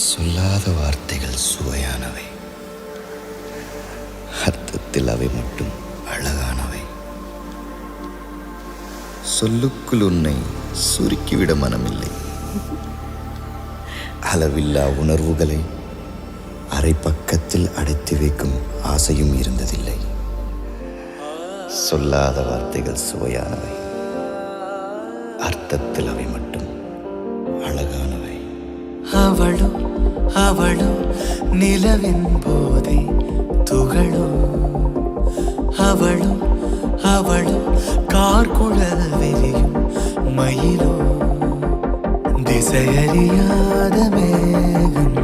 சொல்லாத வார்த்தைகள் சுவையானவை, அர்த்தத்தில் அவை மட்டும் அழகானவை. சொல்லுக்குள் உன்னை சுருக்கிவிட மனமில்லை. அளவில்லா உணர்வுகளை அரை பக்கத்தில் அடைத்து வைக்கும் ஆசையும் இருந்ததில்லை. சொல்லாத வார்த்தைகள் சுவையானவை, அர்த்தத்தில் அவை மட்டும் அழகானவை. அவளோ அவளோ நிலவின் போதை துகளோ, அவளோ அவளோ கார்குழல் வெறியும் மயிலோ, திசையறியாத மேகம்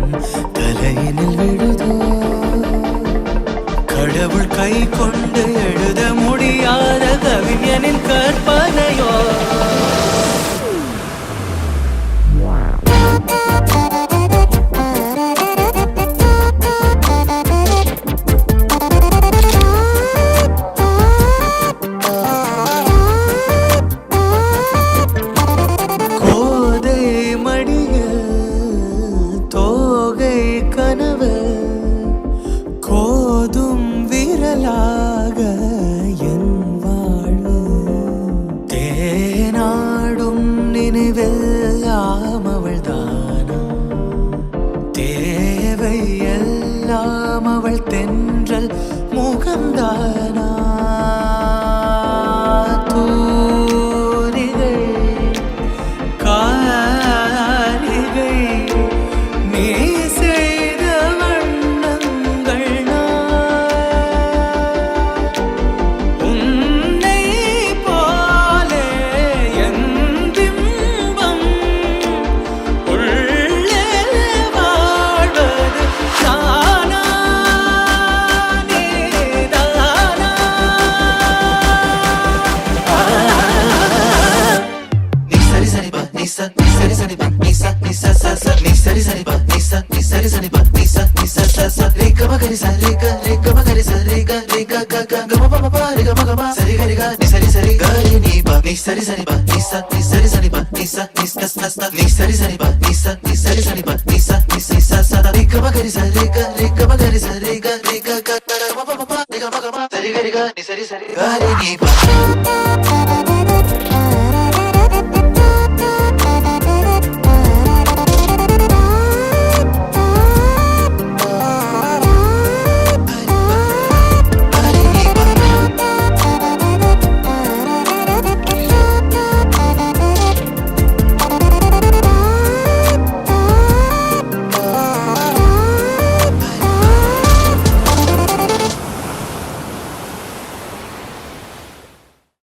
தலையினில் விழுதோ, கடவுள் கை கொண்டு எழுத முடியாத கவிஞனின் கற்பனையோ. கோதும் விரலாக என் வாழ்வு, தேனாடும் நினைவெல்லாம் அவள் தானா, தேவை எல்லாம் அவள் தென்றல் முகம்தானா. Sari